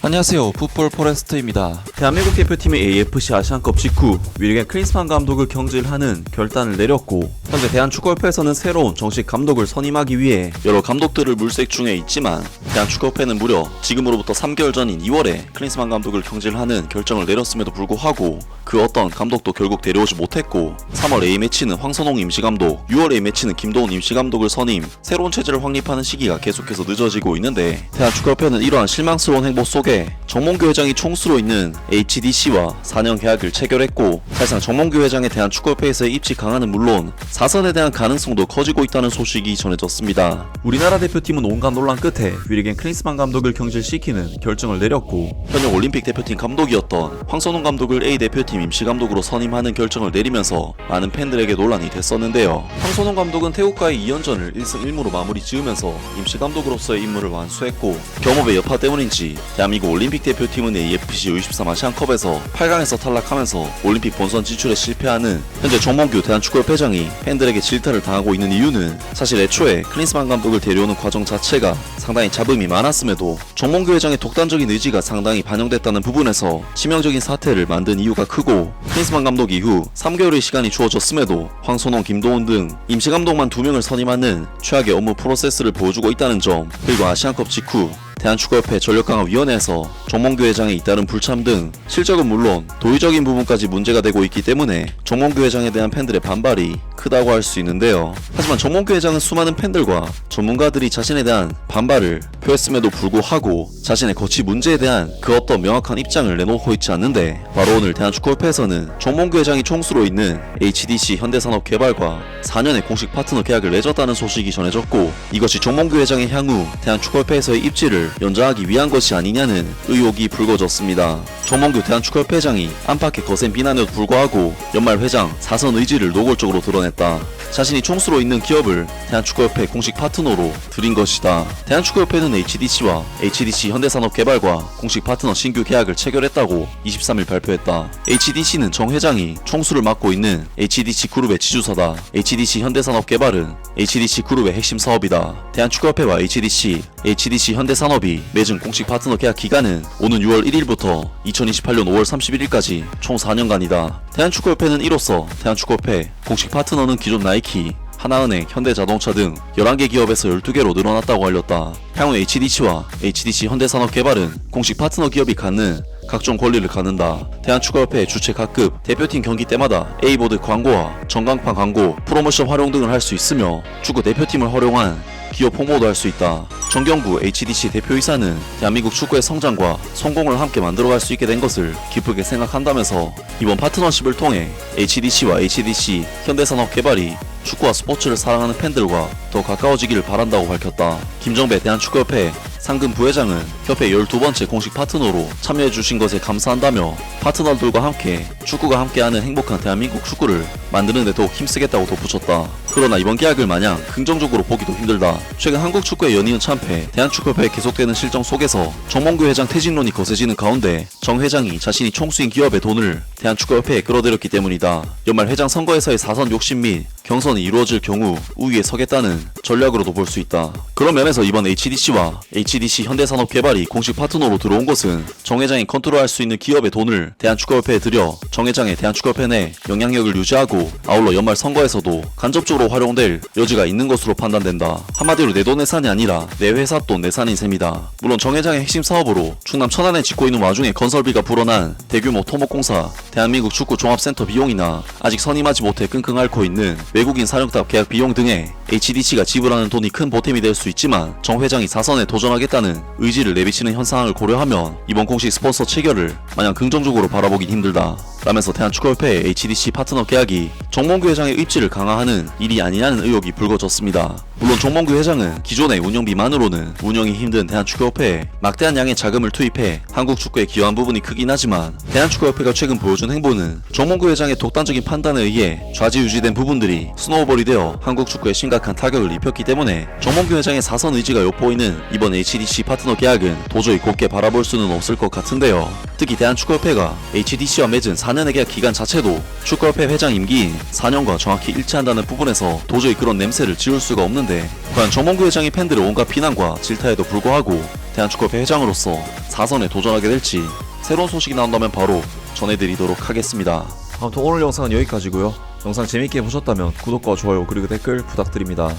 안녕하세요, 풋볼 포레스트입니다. 대한민국 대표팀의 AFC 아시안컵 직후 윌겐 클린스만 감독을 경질하는 결단을 내렸고, 현재 대한축구협회에서는 새로운 정식 감독을 선임하기 위해 여러 감독들을 물색 중에 있지만, 대한축구협회는 무려 지금으로부터 3개월 전인 2월에 클린스만 감독을 경질하는 결정을 내렸음에도 불구하고 그 어떤 감독도 결국 데려오지 못했고, 3월 A매치는 황선홍 임시감독, 6월 A매치는 김도훈 임시감독을 선임, 새로운 체제를 확립하는 시기가 계속해서 늦어지고 있는데, 대한축구협회는 이러한 실망스러운 행보 속에 정몽규 회장이 총수로 있는 HDC와 4년 계약을 체결했고, 사실상 정몽규 회장에 대한 축구협회에서의 입지 강화는 물론 사선에 대한 가능성도 커지고 있다는 소식이 전해졌습니다. 우리나라 대표팀은 온갖 논란 끝에 윌겐 클린스만 감독을 경질시키는 결정을 내렸고, 현역 올림픽 대표팀 감독이었던 황선홍 감독을 A 대표팀 임시감독으로 선임하는 결정을 내리면서 많은 팬들에게 논란이 됐었는데요. 황선홍 감독은 태국과의 2연전을 1승 1무로 마무리 지으면서 임시감독으로서의 임무를 완수했고, 겸업의 여파 때문인지 대한민국 올림픽 대표팀은 AFC U23 아시안컵에서 8강에서 탈락하면서 올림픽 본선 진출에 실패하는 현재 정몽규 대한축구협회장이 팬들에게 질타를 당하고 있는 이유는, 사실 애초에 클린스만 감독을 데려오는 과정 자체가 상당히 잡음이 많았음에도 정몽규 회장의 독단적인 의지가 상당히 반영됐다는 부분에서 치명적인 사태를 만든 이유가 크고, 클린스만 감독 이후 3개월의 시간이 주어졌음에도 황선홍, 김도훈 등 임시감독만 2명을 선임하는 최악의 업무 프로세스를 보여주고 있다는 점, 그리고 아시안컵 직후 대한축구협회 전력강화위원회에서 정몽규 회장의 잇따른 불참 등 실적은 물론 도의적인 부분까지 문제가 되고 있기 때문에 정몽규 회장에 대한 팬들의 반발이 크다고 할 수 있는데요. 하지만 정몽규 회장은 수많은 팬들과 전문가들이 자신에 대한 반발을 표했음에도 불구하고 자신의 거취 문제에 대한 그 어떤 명확한 입장을 내놓고 있지 않는데, 바로 오늘 대한축구협회에서는 정몽규 회장이 총수로 있는 HDC 현대산업개발과 4년의 공식 파트너 계약을 맺었다는 소식이 전해졌고, 이것이 정몽규 회장의 향후 대한축구협회에서의 입지를 연장하기 위한 것이 아니냐는 의혹이 불거졌습니다. 정몽규 대한축구협회장이 안팎의 거센 비난에도 불구하고 연말 회장 사선 의지를 노골적으로 드러냈다. 자신이 총수로 있는 기업을 대한축구협회 공식 파트너로 들인 것이다. 대한축구협회는 HDC와 HDC 현대산업개발과 공식 파트너 신규 계약을 체결했다고 23일 발표했다. HDC는 정 회장이 총수를 맡고 있는 HDC 그룹의 지주사다. HDC 현대산업개발은 HDC 그룹의 핵심 사업이다. 대한축구협회와 HDC 현대산업이 맺은 공식 파트너 계약 기간은 오는 6월 1일부터 2028년 5월 31일까지 총 4년간이다. 대한축구협회는 이로써 대한축구협회 공식 파트너는 기존 나이키, 하나은행, 현대자동차 등 11개 기업에서 12개로 늘어났다고 알렸다. 향후 HDC와 HDC 현대산업개발은 공식 파트너 기업이 갖는 각종 권리를 갖는다. 대한축구협회 주최 각급 대표팀 경기 때마다 A보드 광고와 전광판 광고, 프로모션 활용 등을 할 수 있으며, 축구 대표팀을 활용한 기업 홍보도 할 수 있다. 정경부 HDC 대표이사는 대한민국 축구의 성장과 성공을 함께 만들어갈 수 있게 된 것을 기쁘게 생각한다면서, 이번 파트너십을 통해 HDC와 HDC 현대산업개발이 축구와 스포츠를 사랑하는 팬들과 더 가까워지기를 바란다고 밝혔다. 김정배 대한축구협회 상금 부회장은 협회 12번째 공식 파트너로 참여해주신 것에 감사한다며, 파트너들과 함께 축구가 함께하는 행복한 대한민국 축구를 만드는 데 더욱 힘쓰겠다고 덧붙였다. 그러나 이번 계약을 마냥 긍정적으로 보기도 힘들다. 최근 한국 축구의 연이은 참패, 대한축구협회의 계속되는 실정 속에서 정몽규 회장 퇴진론이 거세지는 가운데 정 회장이 자신이 총수인 기업의 돈을 대한축구협회에 끌어들였기 때문이다. 연말 회장 선거에서의 사선 욕심 및 경선이 이루어질 경우 우위에 서겠다는 전략으로도 볼 수 있다. 그런 면에서 이번 HDC와 HDC 현대산업개발이 공식 파트너로 들어온 것은 정 회장이 컨트롤할 수 있는 기업의 돈을 대한축구협회에 들여 정 회장의 대한축구협회 내 영향력을 유지하고, 아울러 연말 선거에서도 간접적으로 활용될 여지가 있는 것으로 판단된다. 한마디로 내돈내산이 아니라 내 회사 돈 내산인 셈이다. 물론 정 회장의 핵심 사업으로 충남 천안에 짓고 있는 와중에 건설비가 불어난 대규모 토목공사, 대한민국 축구 종합센터 비용이나 아직 선임하지 못해 끙끙 앓고 있는 외국인 사령탑 계약 비용 등에 HDC가 지불하는 돈이 큰 보탬이 될 수 있지만, 정 회장이 사선에 도전하겠다는 의지를 내비치는 현 상황을 고려하면 이번 공식 스폰서 체결을 마냥 긍정적으로 바라보긴 힘들다 라면서 대한축구협회의 HDC 파트너 계약이 정몽규 회장의 입지를 강화하는 일이 아니냐는 의혹이 불거졌습니다. 물론 정몽규 회장은 기존의 운영비만으로는 운영이 힘든 대한축구협회에 막대한 양의 자금을 투입해 한국 축구에 기여한 부분이 크긴 하지만, 대한축구협회가 최근 보여준 행보는 정몽규 회장의 독단적인 판단에 의해 좌지우지된 부분들이 스노우볼이 되어 한국 축구에 심각한 타격을 입혔기 때문에, 정몽규 회장의 사선 의지가 엿보이는 이번 HDC 파트너 계약은 도저히 곱게 바라볼 수는 없을 것 같은데요. 특히 대한축구협회가 HDC와 맺은 4년의 계약 기간 자체도 축구협회 회장 임기인 4년과 정확히 일치한다는 부분에서 도저히 그런 냄새를 지울 수가 없는데, 과연 정몽규 회장이 팬들의 온갖 비난과 질타에도 불구하고 대한축구협회 회장으로서 4선에 도전하게 될지 새로운 소식이 나온다면 바로 전해드리도록 하겠습니다. 아무튼 오늘 영상은 여기까지고요. 영상 재밌게 보셨다면 구독과 좋아요 그리고 댓글 부탁드립니다.